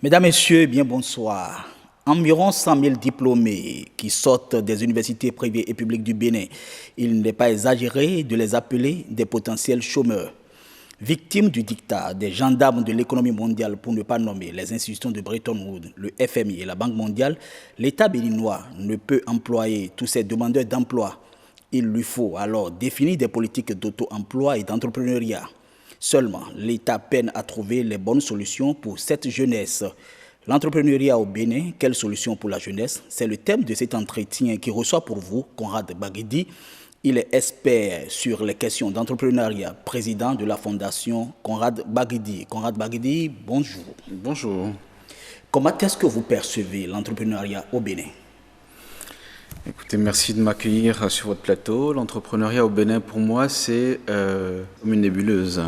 Mesdames, Messieurs, bien bonsoir. Environ 100 000 diplômés qui sortent des universités privées et publiques du Bénin. Il n'est pas exagéré de les appeler des potentiels chômeurs. Victimes du diktat des gendarmes de l'économie mondiale, pour ne pas nommer les institutions de Bretton Woods, le FMI et la Banque mondiale, l'État béninois ne peut employer tous ces demandeurs d'emploi. Il lui faut alors définir des politiques d'auto-emploi et d'entrepreneuriat. Seulement, l'État peine à trouver les bonnes solutions pour cette jeunesse. L'entrepreneuriat au Bénin, quelle solution pour la jeunesse? C'est le thème de cet entretien qui reçoit pour vous Conrad Baguidi. Il est expert sur les questions d'entrepreneuriat, président de la fondation Conrad Baguidi. Conrad Baguidi, bonjour. Bonjour. Comment est-ce que vous percevez l'entrepreneuriat au Bénin? Écoutez, merci de m'accueillir sur votre plateau. L'entrepreneuriat au Bénin, pour moi, c'est comme une nébuleuse.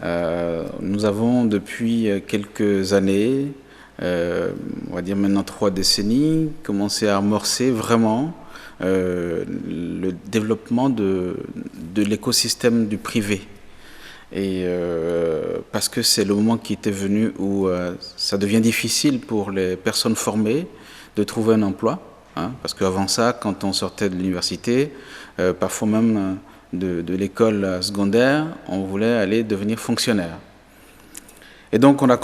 Nous avons depuis quelques années, on va dire maintenant 3 décennies, commencé à amorcer vraiment le développement de l'écosystème du privé. Et parce que c'est le moment qui était venu où ça devient difficile pour les personnes formées de trouver un emploi. Parce qu'avant ça, quand on sortait de l'université, parfois même de l'école secondaire, on voulait aller devenir fonctionnaire. Et donc on a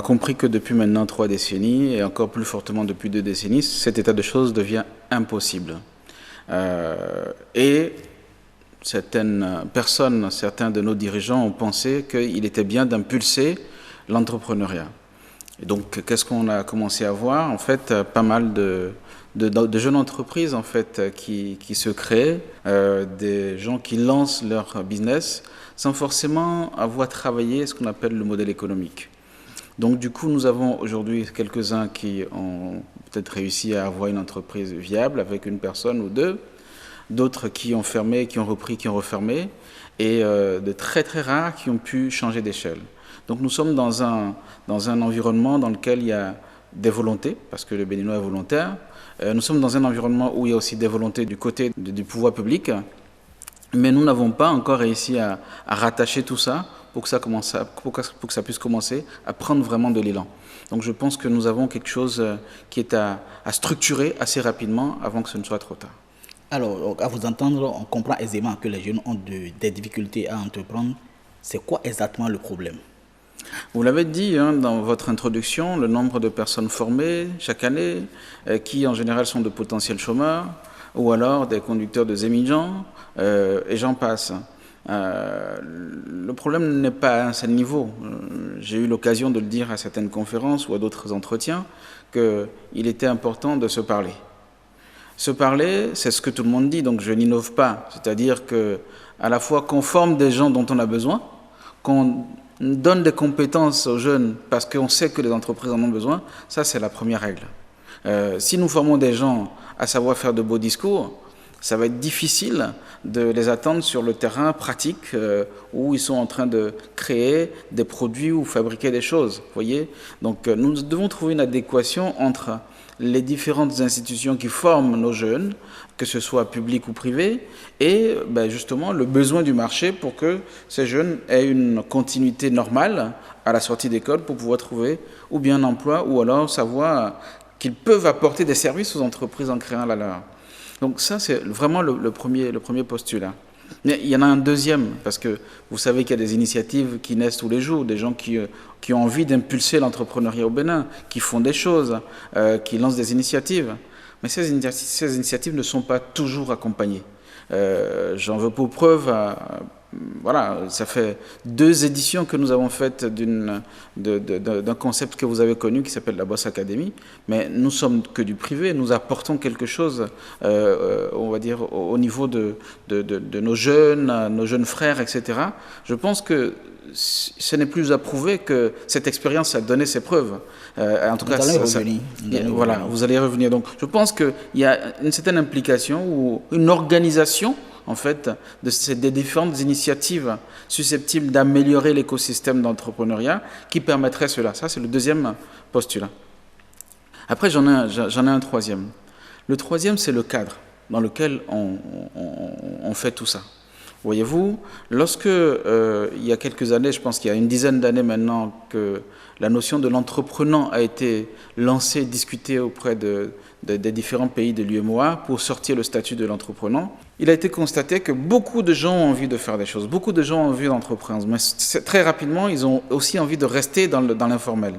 compris que depuis maintenant 3 décennies, et encore plus fortement depuis 2 décennies, cet état de choses devient impossible. Et certaines personnes, certains de nos dirigeants ont pensé qu'il était bien d'impulser l'entrepreneuriat. Et donc qu'est-ce qu'on a commencé à voir? En fait, pas mal de jeunes entreprises en fait, qui se créent, des gens qui lancent leur business sans forcément avoir travaillé ce qu'on appelle le modèle économique. Donc du coup, nous avons aujourd'hui quelques-uns qui ont peut-être réussi à avoir une entreprise viable avec une personne ou 2, d'autres qui ont fermé, qui ont repris, qui ont refermé, et de très très rares qui ont pu changer d'échelle. Donc nous sommes dans un environnement dans lequel il y a des volontés, parce que le Béninois est volontaire. Nous sommes dans un environnement où il y a aussi des volontés du côté du pouvoir public, mais nous n'avons pas encore réussi à rattacher tout ça pour que ça puisse commencer à prendre vraiment de l'élan. Donc je pense que nous avons quelque chose qui est à structurer assez rapidement avant que ce ne soit trop tard. Alors, à vous entendre, on comprend aisément que les jeunes ont des difficultés à entreprendre. C'est quoi exactement le problème? Vous l'avez dit dans votre introduction, le nombre de personnes formées chaque année, qui en général sont de potentiels chômeurs, ou alors des conducteurs de Zémidjan, et j'en passe. Le problème n'est pas à un seul niveau. J'ai eu l'occasion de le dire à certaines conférences ou à d'autres entretiens, qu'il était important de se parler. Se parler, c'est ce que tout le monde dit, donc je n'innove pas. C'est-à-dire qu'à la fois qu'on forme des gens dont on a besoin, qu'on donne des compétences aux jeunes parce qu'on sait que les entreprises en ont besoin, ça c'est la première règle. Si nous formons des gens à savoir faire de beaux discours, ça va être difficile de les attendre sur le terrain pratique où ils sont en train de créer des produits ou fabriquer des choses. Voyez ? Donc nous devons trouver une adéquation entre les différentes institutions qui forment nos jeunes, que ce soit public ou privé, et justement le besoin du marché pour que ces jeunes aient une continuité normale à la sortie d'école pour pouvoir trouver ou bien un emploi ou alors savoir qu'ils peuvent apporter des services aux entreprises en créant la leur. Donc ça, c'est vraiment le premier postulat. Mais il y en a un deuxième, parce que vous savez qu'il y a des initiatives qui naissent tous les jours, des gens qui ont envie d'impulser l'entrepreneuriat au Bénin, qui font des choses, qui lancent des initiatives. Mais ces initiatives ne sont pas toujours accompagnées. J'en veux pour preuve, voilà, ça fait 2 éditions que nous avons faites d'un concept que vous avez connu qui s'appelle la Boss Academy, mais nous sommes que du privé, nous apportons quelque chose, on va dire, au niveau de nos jeunes frères, etc. Je pense que ce n'est plus à prouver que cette expérience a donné ses preuves. En tout cas, voilà, vous allez revenir. Donc, je pense qu'il y a une certaine implication ou une organisation, en fait, des différentes initiatives susceptibles d'améliorer l'écosystème d'entrepreneuriat qui permettrait cela. Ça, c'est le deuxième postulat. Après, j'en ai un troisième. Le troisième, c'est le cadre dans lequel on fait tout ça. Voyez-vous, lorsque, il y a quelques années, je pense qu'il y a une dizaine d'années maintenant, que la notion de l'entreprenant a été lancée, discutée auprès des différents pays de l'UEMOA pour sortir le statut de l'entreprenant, il a été constaté que beaucoup de gens ont envie de faire des choses, beaucoup de gens ont envie d'entreprendre, mais très rapidement, ils ont aussi envie de rester dans l'informel.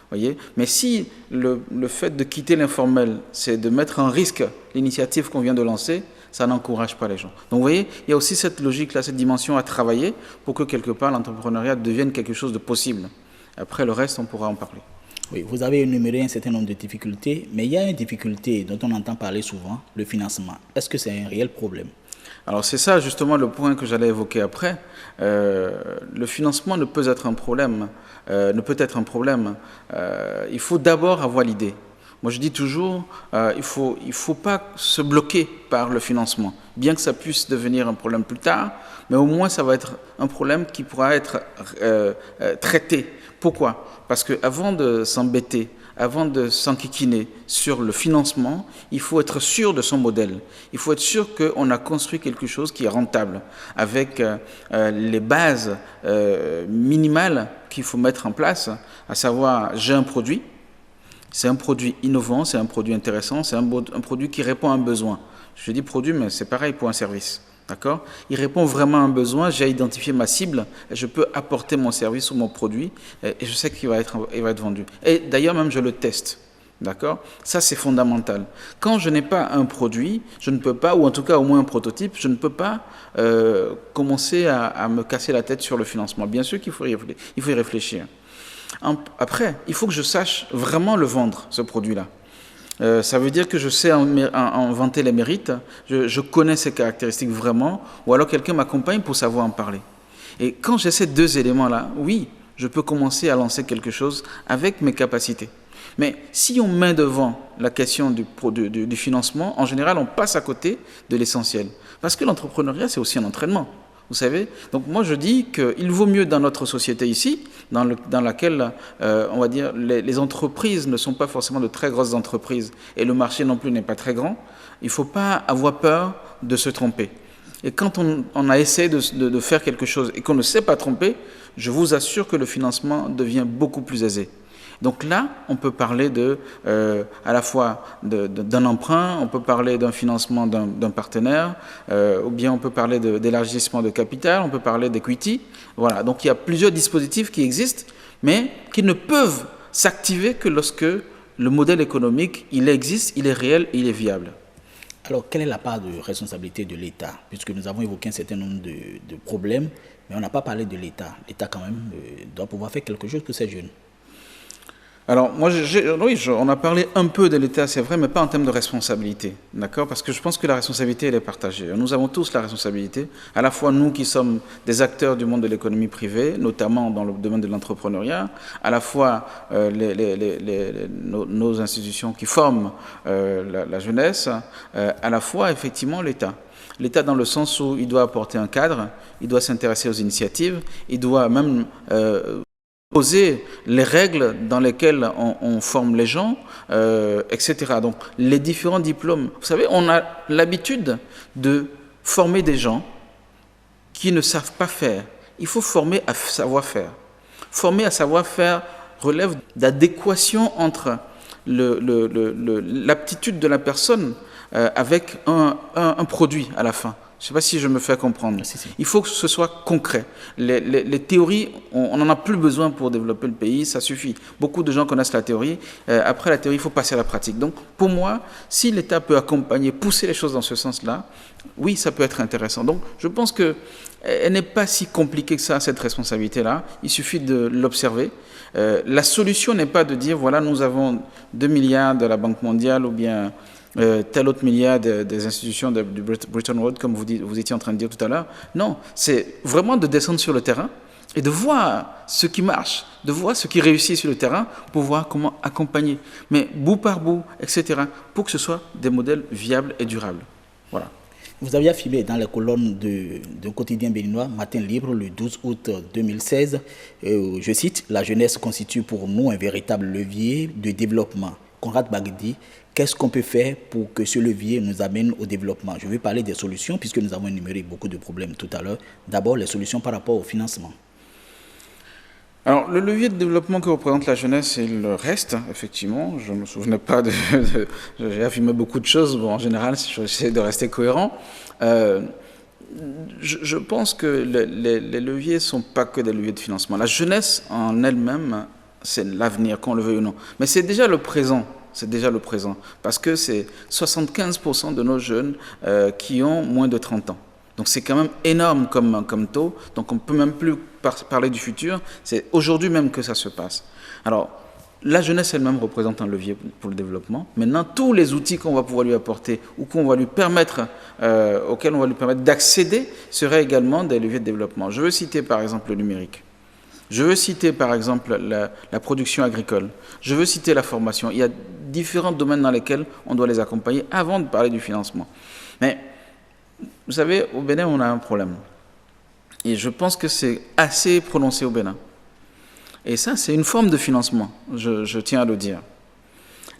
Voyez. Mais si le fait de quitter l'informel, c'est de mettre en risque l'initiative qu'on vient de lancer, ça n'encourage pas les gens. Donc vous voyez, il y a aussi cette logique-là, cette dimension à travailler pour que quelque part l'entrepreneuriat devienne quelque chose de possible. Après le reste, on pourra en parler. Oui, vous avez énuméré un certain nombre de difficultés, mais il y a une difficulté dont on entend parler souvent, le financement. Est-ce que c'est un réel problème? Alors c'est ça justement le point que j'allais évoquer après. Le financement ne peut être un problème. Il faut d'abord avoir l'idée. Moi je dis toujours, il faut pas se bloquer par le financement, bien que ça puisse devenir un problème plus tard, mais au moins ça va être un problème qui pourra être traité. Pourquoi? Parce qu'avant de s'embêter, avant de s'enquiquiner sur le financement, il faut être sûr de son modèle. Il faut être sûr qu'on a construit quelque chose qui est rentable, avec les bases minimales qu'il faut mettre en place, à savoir, j'ai un produit, c'est un produit innovant, c'est un produit intéressant, c'est un produit qui répond à un besoin. Je dis produit, mais c'est pareil pour un service. D'accord? Il répond vraiment à un besoin, j'ai identifié ma cible, et je peux apporter mon service ou mon produit, et je sais qu'il va être vendu. Et d'ailleurs, même je le teste. D'accord? Ça, c'est fondamental. Quand je n'ai pas un produit, je ne peux pas, ou en tout cas au moins un prototype, je ne peux pas commencer à me casser la tête sur le financement. Bien sûr qu'il faut y réfléchir. Après, il faut que je sache vraiment le vendre, ce produit-là. Ça veut dire que je sais en vanter les mérites, je connais ses caractéristiques vraiment, ou alors quelqu'un m'accompagne pour savoir en parler. Et quand j'ai ces deux éléments-là, oui, je peux commencer à lancer quelque chose avec mes capacités. Mais si on met devant la question du financement, en général, on passe à côté de l'essentiel. Parce que l'entrepreneuriat, c'est aussi un entraînement. Vous savez? Donc moi je dis qu'il vaut mieux dans notre société ici, dans laquelle, on va dire, les entreprises ne sont pas forcément de très grosses entreprises et le marché non plus n'est pas très grand, il ne faut pas avoir peur de se tromper. Et quand on a essayé de faire quelque chose et qu'on ne sait pas tromper, je vous assure que le financement devient beaucoup plus aisé. Donc là, on peut parler à la fois d'un emprunt, on peut parler d'un financement d'un partenaire, ou bien on peut parler d'élargissement de capital, on peut parler d'equity. Voilà. Donc il y a plusieurs dispositifs qui existent, mais qui ne peuvent s'activer que lorsque le modèle économique, il existe, il est réel, il est viable. Alors, quelle est la part de responsabilité de l'État? Puisque nous avons évoqué un certain nombre de problèmes, mais on n'a pas parlé de l'État. L'État, quand même, doit pouvoir faire quelque chose pour ces jeunes. Alors, moi, oui, on a parlé un peu de l'État, c'est vrai, mais pas en termes de responsabilité, d'accord? Parce que je pense que la responsabilité, elle est partagée. Nous avons tous la responsabilité, à la fois nous qui sommes des acteurs du monde de l'économie privée, notamment dans le domaine de l'entrepreneuriat, à la fois nos institutions qui forment la jeunesse, à la fois, effectivement, l'État. L'État dans le sens où il doit apporter un cadre, il doit s'intéresser aux initiatives, il doit même poser les règles dans lesquelles on forme les gens, etc. Donc, les différents diplômes. Vous savez, on a l'habitude de former des gens qui ne savent pas faire. Il faut former à savoir-faire. Former à savoir-faire relève d'adéquation entre l'aptitude de la personne avec un produit à la fin. Je ne sais pas si je me fais comprendre. Si. Il faut que ce soit concret. Les théories, on n'en a plus besoin pour développer le pays, ça suffit. Beaucoup de gens connaissent la théorie. Après la théorie, il faut passer à la pratique. Donc, pour moi, si l'État peut accompagner, pousser les choses dans ce sens-là, oui, ça peut être intéressant. Donc, je pense qu'elle n'est pas si compliquée que ça, cette responsabilité-là. Il suffit de l'observer. La solution n'est pas de dire, voilà, nous avons 2 milliards de la Banque mondiale ou bien tel autre milliard des institutions du Bretton Woods, comme vous étiez en train de dire tout à l'heure. Non, c'est vraiment de descendre sur le terrain et de voir ce qui marche, de voir ce qui réussit sur le terrain pour voir comment accompagner, mais bout par bout, etc., pour que ce soit des modèles viables et durables. Voilà. Vous aviez affirmé dans les colonnes d'un quotidien béninois, Matin Libre, le 12 août 2016, je cite, « La jeunesse constitue pour nous un véritable levier de développement. Conrad Bagdi, qu'est-ce qu'on peut faire pour que ce levier nous amène au développement? Je vais parler des solutions, puisque nous avons énuméré beaucoup de problèmes tout à l'heure. D'abord, les solutions par rapport au financement. Alors, le levier de développement que représente la jeunesse, il reste, effectivement. Je ne me souvenais pas j'ai affirmé beaucoup de choses. Bon, en général, j'essaie de rester cohérent. Je pense que les leviers ne sont pas que des leviers de financement. La jeunesse en elle-même, c'est l'avenir, qu'on le veuille ou non. Mais c'est déjà le présent. C'est déjà le présent. Parce que c'est 75% de nos jeunes qui ont moins de 30 ans. Donc c'est quand même énorme comme taux. Donc on ne peut même plus parler du futur. C'est aujourd'hui même que ça se passe. Alors, la jeunesse elle-même représente un levier pour le développement. Maintenant, tous les outils qu'on va pouvoir lui apporter ou qu'on va lui permettre, auxquels on va lui permettre d'accéder, seraient également des leviers de développement. Je veux citer par exemple le numérique. Je veux citer par exemple la production agricole. Je veux citer la formation. Il y a différents domaines dans lesquels on doit les accompagner avant de parler du financement. Mais vous savez, au Bénin, on a un problème. Et je pense que c'est assez prononcé au Bénin. Et ça, c'est une forme de financement, je tiens à le dire.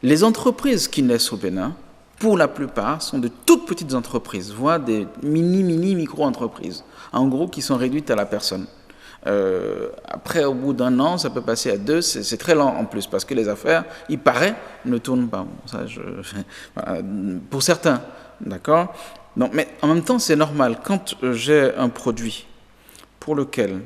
Les entreprises qui naissent au Bénin, pour la plupart, sont de toutes petites entreprises, voire des micro-entreprises, en gros, qui sont réduites à la personne. Après, au bout d'un an, ça peut passer à 2, c'est très lent en plus, parce que les affaires, il paraît, ne tournent pas. Bon, ça, voilà, pour certains, d'accord ? Donc, mais en même temps, c'est normal. Quand j'ai un produit pour lequel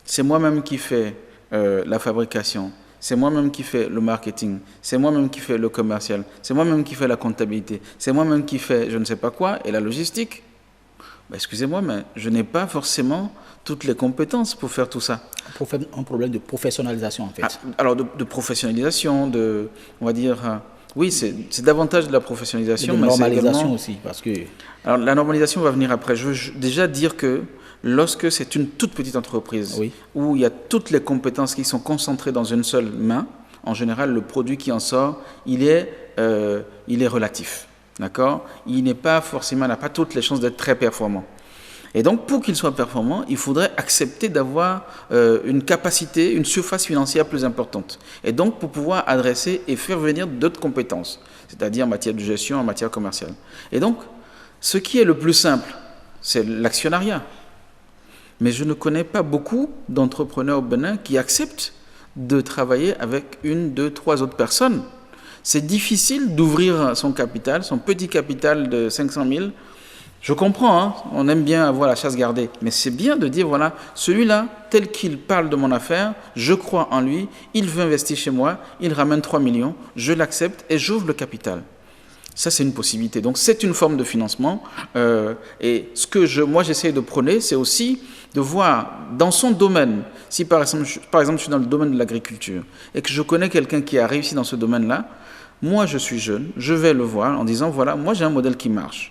c'est moi-même qui fais la fabrication, c'est moi-même qui fais le marketing, c'est moi-même qui fais le commercial, c'est moi-même qui fais la comptabilité, c'est moi-même qui fais je ne sais pas quoi, et la logistique, ben, excusez-moi, mais je n'ai pas forcément toutes les compétences pour faire tout ça. Un problème de professionnalisation, en fait. Alors, de professionnalisation, on va dire... Oui, c'est davantage de la professionnalisation. Et de normalisation aussi, parce que... Alors, la normalisation va venir après. Je veux déjà dire que lorsque c'est une toute petite entreprise, oui, où il y a toutes les compétences qui sont concentrées dans une seule main, en général, le produit qui en sort, il est relatif. D'accord ? Il n'est pas forcément, n'a pas toutes les chances d'être très performant. Et donc, pour qu'il soit performant, il faudrait accepter d'avoir une capacité, une surface financière plus importante. Et donc, pour pouvoir adresser et faire venir d'autres compétences, c'est-à-dire en matière de gestion, en matière commerciale. Et donc, ce qui est le plus simple, c'est l'actionnariat. Mais je ne connais pas beaucoup d'entrepreneurs au Bénin qui acceptent de travailler avec 1, 2, 3 autres personnes. C'est difficile d'ouvrir son capital, son petit capital de 500 000. Je comprends, hein, on aime bien avoir la chasse gardée, mais c'est bien de dire, voilà, celui-là, tel qu'il parle de mon affaire, je crois en lui, il veut investir chez moi, il ramène 3 millions, je l'accepte et j'ouvre le capital. Ça, c'est une possibilité. Donc, c'est une forme de financement. Et ce que moi, j'essaie de prôner, c'est aussi de voir dans son domaine, si par exemple, je suis dans le domaine de l'agriculture et que je connais quelqu'un qui a réussi dans ce domaine-là, moi, je suis jeune, je vais le voir en disant, voilà, moi, j'ai un modèle qui marche.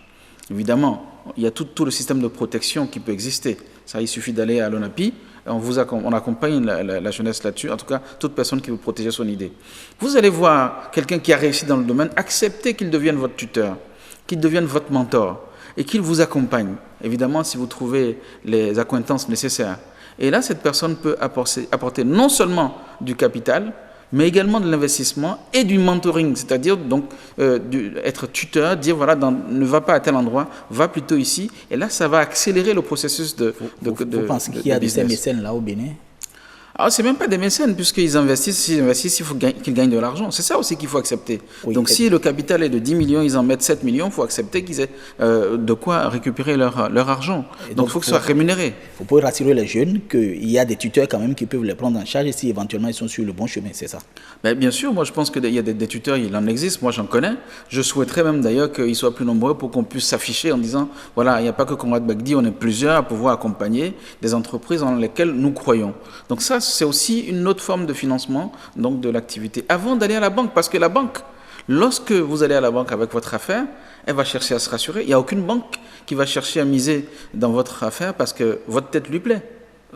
Évidemment, il y a tout le système de protection qui peut exister. Ça, il suffit d'aller à l'ONAPI, on accompagne la jeunesse là-dessus, en tout cas, toute personne qui veut protéger son idée. Vous allez voir quelqu'un qui a réussi dans le domaine, accepter qu'il devienne votre tuteur, qu'il devienne votre mentor et qu'il vous accompagne. Évidemment, si vous trouvez les accointances nécessaires. Et là, cette personne peut apporter non seulement du capital, mais également de l'investissement et du mentoring, c'est-à-dire donc être tuteur, dire voilà, ne va pas à tel endroit, va plutôt ici, et là ça va accélérer le processus de Vous pensez qu'il y a de ces mécènes là au Bénin? Alors, c'est même pas des mécènes, puisqu'ils investissent, il faut qu'ils gagnent de l'argent. C'est ça aussi qu'il faut accepter. Oui, donc, si le capital est de 10 millions, ils en mettent 7 millions, il faut accepter qu'ils aient de quoi récupérer leur argent. Donc, il faut que ce soit rémunéré. Il faut rassurer les jeunes qu'il y a des tuteurs quand même qui peuvent les prendre en charge et si éventuellement ils sont sur le bon chemin, c'est ça? Mais bien sûr, moi je pense qu'il y a des tuteurs, il en existe, moi j'en connais. Je souhaiterais même d'ailleurs qu'ils soient plus nombreux pour qu'on puisse s'afficher en disant, voilà, il n'y a pas que Conrad Bagdi, on est plusieurs à pouvoir accompagner des entreprises dans lesquelles nous croyons. Donc ça, c'est aussi une autre forme de financement donc de l'activité. Avant d'aller à la banque, parce que la banque, lorsque vous allez à la banque avec votre affaire, elle va chercher à se rassurer. Il n'y a aucune banque qui va chercher à miser dans votre affaire parce que votre tête lui plaît.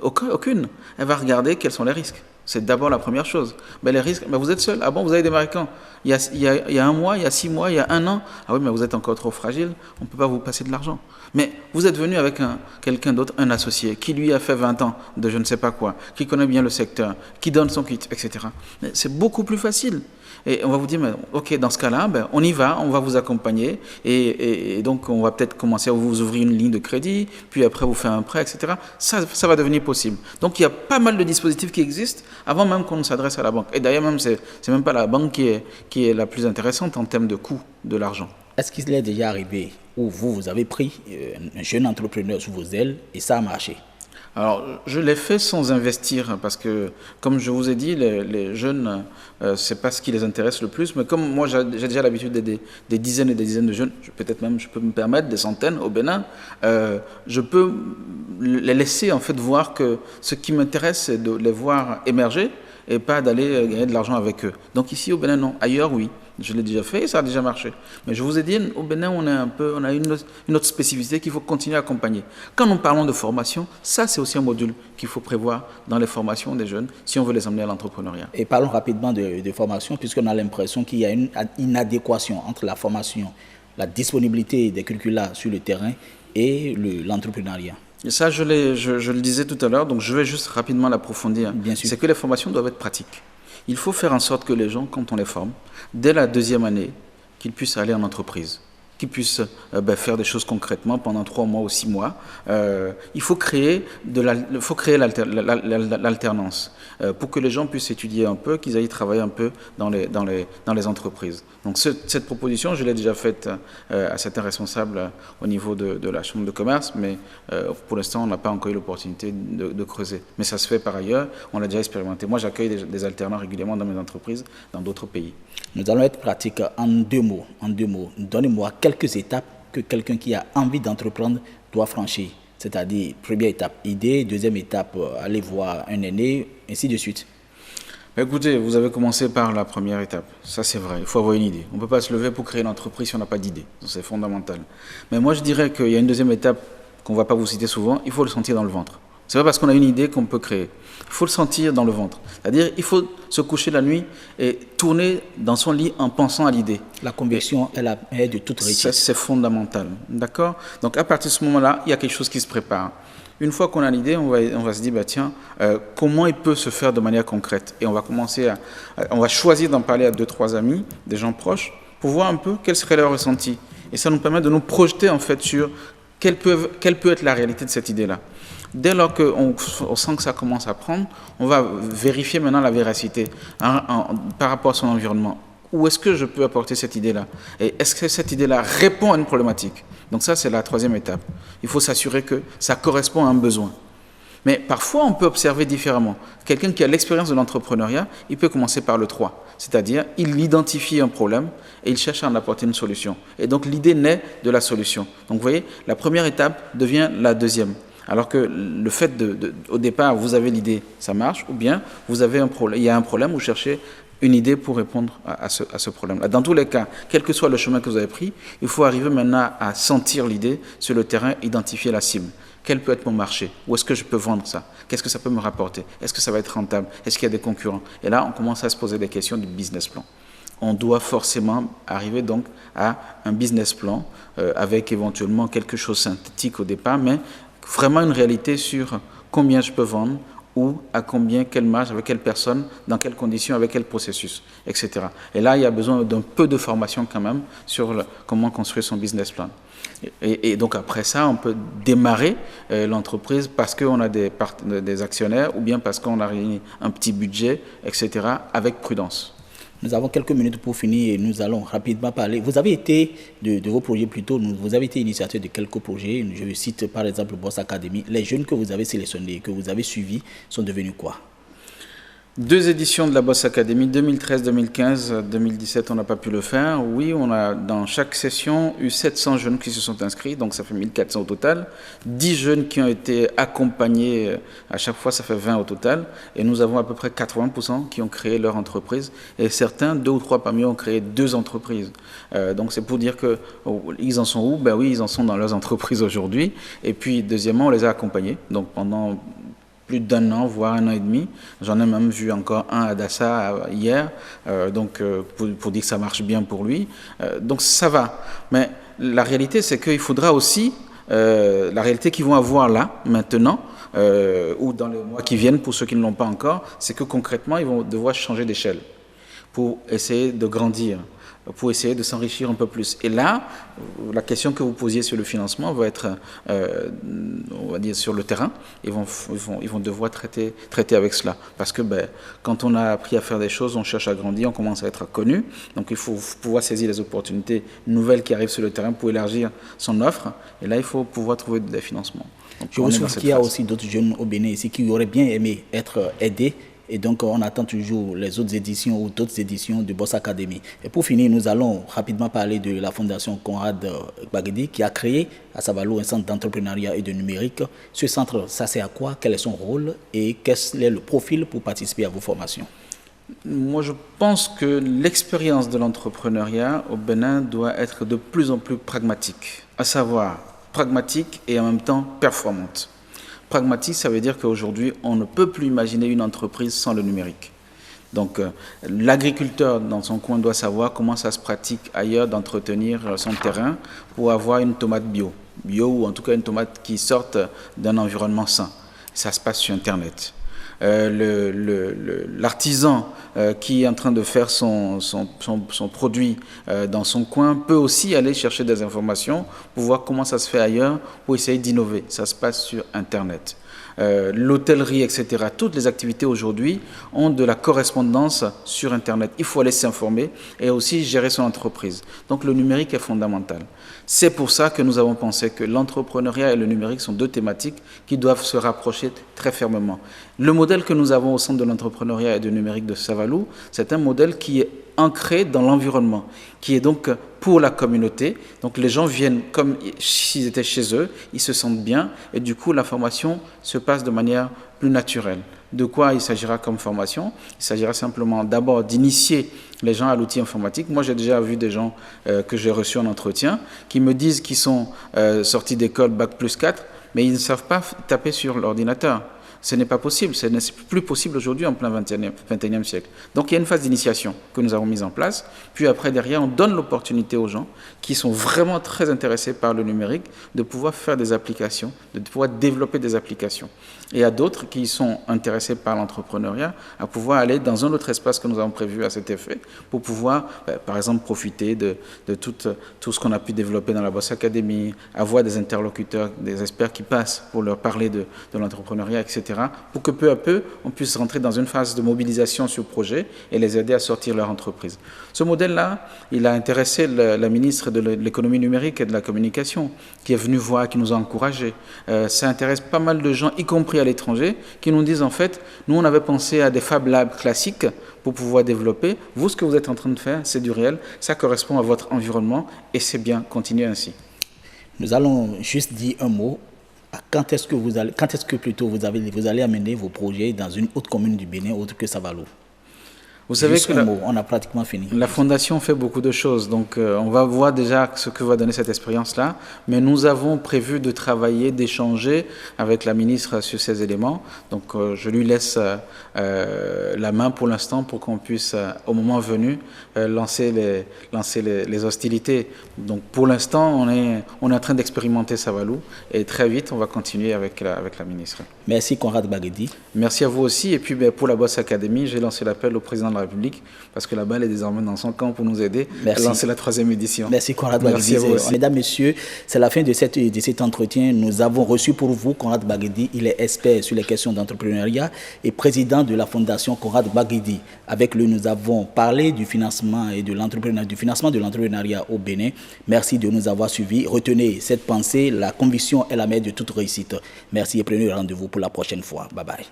Aucune. Elle va regarder quels sont les risques. C'est d'abord la première chose. Mais les risques, vous êtes seul. Ah bon, vous avez démarré quand ? Il y a un mois, il y a 6 mois, il y a 1 an. Ah oui, mais vous êtes encore trop fragile, on ne peut pas vous passer de l'argent. Mais vous êtes venu avec quelqu'un d'autre, un associé, qui lui a fait 20 ans de je ne sais pas quoi, qui connaît bien le secteur, qui donne son kit, etc. Mais c'est beaucoup plus facile. Et on va vous dire, mais, ok, dans ce cas-là, ben, on y va, on va vous accompagner. Et donc, on va peut-être commencer à vous ouvrir une ligne de crédit, puis après vous faire un prêt, etc. Ça va devenir possible. Donc, il y a pas mal de dispositifs qui existent avant même qu'on ne s'adresse à la banque. Et d'ailleurs, même, c'est même pas la banque qui est la plus intéressante en termes de coût de l'argent. Est-ce qu'il est déjà arrivé où vous avez pris un jeune entrepreneur sous vos ailes et ça a marché? Alors, je l'ai fait sans investir parce que, comme je vous ai dit, les jeunes, c'est pas ce qui les intéresse le plus. Mais comme moi, j'ai déjà l'habitude d'aider des dizaines et des dizaines de jeunes, peut-être même je peux me permettre des centaines au Bénin, je peux les laisser en fait voir que ce qui m'intéresse, c'est de les voir émerger et pas d'aller gagner de l'argent avec eux. Donc ici au Bénin, non. Ailleurs, oui. Je l'ai déjà fait et ça a déjà marché. Mais je vous ai dit, au Bénin, on a une autre spécificité qu'il faut continuer à accompagner. Quand nous parlons de formation, ça c'est aussi un module qu'il faut prévoir dans les formations des jeunes si on veut les amener à l'entrepreneuriat. Et parlons rapidement de formation, puisqu'on a l'impression qu'il y a une inadéquation entre la formation, la disponibilité des curricula sur le terrain et l'entrepreneuriat. Et ça, je le disais tout à l'heure, donc je vais juste rapidement l'approfondir. Bien sûr. C'est que les formations doivent être pratiques. Il faut faire en sorte que les gens, quand on les forme, dès la deuxième année, qu'ils puissent aller en entreprise, qu'ils puissent faire des choses concrètement pendant 3 mois ou 6 mois. Il faut créer l'alternance pour que les gens puissent étudier un peu, qu'ils aillent travailler un peu dans les entreprises. Donc cette proposition, je l'ai déjà faite à certains responsables au niveau de la Chambre de commerce, mais pour l'instant, on n'a pas encore eu l'opportunité de creuser. Mais ça se fait par ailleurs, on l'a déjà expérimenté. Moi, j'accueille des alternants régulièrement dans mes entreprises, dans d'autres pays. Nous allons être pratiques en deux mots. Donnez-moi quelques étapes que quelqu'un qui a envie d'entreprendre doit franchir. C'est-à-dire, première étape, idée, deuxième étape, aller voir un aîné, ainsi de suite. Écoutez, vous avez commencé par la première étape. Ça, c'est vrai. Il faut avoir une idée. On ne peut pas se lever pour créer une entreprise si on n'a pas d'idée. C'est fondamental. Mais moi, je dirais qu'il y a une deuxième étape qu'on ne va pas vous citer souvent. Il faut le sentir dans le ventre. C'est pas parce qu'on a une idée qu'on peut créer. Il faut le sentir dans le ventre. C'est-à-dire, il faut se coucher la nuit et tourner dans son lit en pensant à l'idée. La conviction est de toute réussite. C'est fondamental. D'accord ? Donc, à partir de ce moment-là, il y a quelque chose qui se prépare. Une fois qu'on a l'idée, on va se dire, tiens, comment il peut se faire de manière concrète ? Et on va commencer on va choisir d'en parler à 2-3 amis, des gens proches, pour voir un peu quel serait leur ressenti. Et ça nous permet de nous projeter, en fait, sur quelle peut être la réalité de cette idée-là. Dès lors qu'on sent que ça commence à prendre, on va vérifier maintenant la véracité par rapport à son environnement. Où est-ce que je peux apporter cette idée-là ? Et est-ce que cette idée-là répond à une problématique ? Donc ça, c'est la troisième étape. Il faut s'assurer que ça correspond à un besoin. Mais parfois, on peut observer différemment. Quelqu'un qui a l'expérience de l'entrepreneuriat, il peut commencer par le 3. C'est-à-dire, il identifie un problème et il cherche à en apporter une solution. Et donc, l'idée naît de la solution. Donc, vous voyez, la première étape devient la deuxième. Alors que le fait au départ, vous avez l'idée, ça marche, ou bien vous avez il y a un problème, vous cherchez une idée pour répondre à ce problème-là. Dans tous les cas, quel que soit le chemin que vous avez pris, il faut arriver maintenant à sentir l'idée sur le terrain, identifier la cible. Quel peut être mon marché ? Où est-ce que je peux vendre ça ? Qu'est-ce que ça peut me rapporter ? Est-ce que ça va être rentable ? Est-ce qu'il y a des concurrents ? Et là, on commence à se poser des questions du business plan. On doit forcément arriver donc à un business plan avec éventuellement quelque chose synthétique au départ, mais vraiment une réalité sur combien je peux vendre, où, à combien, quelle marge, avec quelle personne, dans quelles conditions, avec quel processus, etc. Et là, il y a besoin d'un peu de formation quand même sur comment construire son business plan. Et donc après ça, on peut démarrer l'entreprise parce qu'on a des actionnaires ou bien parce qu'on a réuni un petit budget, etc., avec prudence. Nous avons quelques minutes pour finir et nous allons rapidement parler. Vous avez été, de vos projets plutôt, vous avez été initiateur de quelques projets. Je cite par exemple Boss Academy. Les jeunes que vous avez sélectionnés, que vous avez suivis, sont devenus quoi ? 2 éditions de la Boss Academy, 2013, 2015, 2017, on n'a pas pu le faire. Oui, on a dans chaque session eu 700 jeunes qui se sont inscrits, donc ça fait 1400 au total. 10 jeunes qui ont été accompagnés, à chaque fois ça fait 20 au total. Et nous avons à peu près 80% qui ont créé leur entreprise. Et certains, 2 ou 3 parmi eux, ont créé 2 entreprises. Donc c'est pour dire qu'ils en sont où ? Ben oui, ils en sont dans leurs entreprises aujourd'hui. Et puis deuxièmement, on les a accompagnés. Donc pendant plus d'1 an, voire 1 an et demi. J'en ai même vu encore un à Dassa hier, pour dire que ça marche bien pour lui. Donc ça va. Mais la réalité, c'est qu'il faudra aussi, la réalité qu'ils vont avoir là, maintenant, ou dans les mois qui viennent, pour ceux qui ne l'ont pas encore, c'est que concrètement, ils vont devoir changer d'échelle. pour essayer de grandir, pour essayer de s'enrichir un peu plus. Et là, la question que vous posiez sur le financement va être, on va dire, sur le terrain. Ils vont devoir traiter avec cela. Parce que quand on a appris à faire des choses, on cherche à grandir, on commence à être connu. Donc il faut pouvoir saisir les opportunités nouvelles qui arrivent sur le terrain pour élargir son offre. Et là, il faut pouvoir trouver des financements. Donc, je trouve qu'il y a aussi d'autres jeunes au Bénin ici qui auraient bien aimé être aidés. Et donc, on attend toujours les autres éditions ou d'autres éditions de Boss Academy. Et pour finir, nous allons rapidement parler de la fondation Conrad Baguedi qui a créé à Savalou un centre d'entrepreneuriat et de numérique. Ce centre, ça sert à quoi? Quel est son rôle? Et quel est le profil pour participer à vos formations? Moi, je pense que l'expérience de l'entrepreneuriat au Bénin doit être de plus en plus pragmatique. À savoir, pragmatique et en même temps performante. Pragmatique, ça veut dire qu'aujourd'hui, on ne peut plus imaginer une entreprise sans le numérique. Donc, l'agriculteur dans son coin doit savoir comment ça se pratique ailleurs d'entretenir son terrain pour avoir une tomate bio ou en tout cas une tomate qui sorte d'un environnement sain. Ça se passe sur Internet. L'artisan qui est en train de faire son produit dans son coin peut aussi aller chercher des informations pour voir comment ça se fait ailleurs, pour essayer d'innover. Ça se passe sur Internet. L'hôtellerie, etc. Toutes les activités aujourd'hui ont de la correspondance sur Internet. Il faut aller s'informer et aussi gérer son entreprise. Donc le numérique est fondamental. C'est pour ça que nous avons pensé que l'entrepreneuriat et le numérique sont deux thématiques qui doivent se rapprocher très fermement. Le modèle que nous avons au Centre de l'entrepreneuriat et du numérique de Savalou, c'est un modèle qui est ancré dans l'environnement, qui est donc pour la communauté. Donc les gens viennent comme s'ils étaient chez eux, ils se sentent bien et du coup la formation se passe de manière plus naturelle. De quoi il s'agira comme formation? Il s'agira simplement d'abord d'initier les gens à l'outil informatique. Moi, j'ai déjà vu des gens que j'ai reçus en entretien qui me disent qu'ils sont sortis d'école Bac+4, mais ils ne savent pas taper sur l'ordinateur. Ce n'est pas possible, ce n'est plus possible aujourd'hui en plein 21e siècle. Donc il y a une phase d'initiation que nous avons mise en place, puis après derrière on donne l'opportunité aux gens qui sont vraiment très intéressés par le numérique de pouvoir faire des applications, de pouvoir développer des applications. Et à d'autres qui sont intéressés par l'entrepreneuriat à pouvoir aller dans un autre espace que nous avons prévu à cet effet pour pouvoir par exemple profiter de tout ce qu'on a pu développer dans la Boss Academy, avoir des interlocuteurs, des experts qui passent pour leur parler de l'entrepreneuriat, etc. pour que peu à peu, on puisse rentrer dans une phase de mobilisation sur projet et les aider à sortir leur entreprise. Ce modèle-là, il a intéressé la ministre de l'économie numérique et de la communication, qui est venue voir, qui nous a encouragés. Ça intéresse pas mal de gens, y compris à l'étranger, qui nous disent en fait, nous on avait pensé à des Fab Labs classiques pour pouvoir développer. Vous, ce que vous êtes en train de faire, c'est du réel, ça correspond à votre environnement et c'est bien, continuez ainsi. Nous allons juste dire un mot. Quand est-ce que plutôt vous allez amener vos projets dans une autre commune du Bénin autre que Savalou? Vous savez que on a pratiquement fini. La Fondation fait beaucoup de choses, donc on va voir déjà ce que va donner cette expérience-là, mais nous avons prévu de travailler, d'échanger avec la ministre sur ces éléments, donc je lui laisse la main pour l'instant pour qu'on puisse, au moment venu, lancer les hostilités. Donc pour l'instant, on est en train d'expérimenter Savalou, et très vite, on va continuer avec la ministre. Merci Conrad Baguedi. Merci à vous aussi, et puis pour la Boss Academy, j'ai lancé l'appel au président de la République, parce que la balle est désormais dans son camp pour nous aider à lancer la 3e édition. Merci Conrad Baguedi. Mesdames, Messieurs, c'est la fin de cet entretien. Nous avons reçu pour vous Conrad Baguedi. Il est expert sur les questions d'entrepreneuriat et président de la Fondation Conrad Baguedi. Avec lui, nous avons parlé du financement et de l'entrepreneuriat au Bénin. Merci de nous avoir suivis. Retenez cette pensée, la conviction est la mère de toute réussite. Merci et prenez rendez-vous pour la prochaine fois. Bye bye.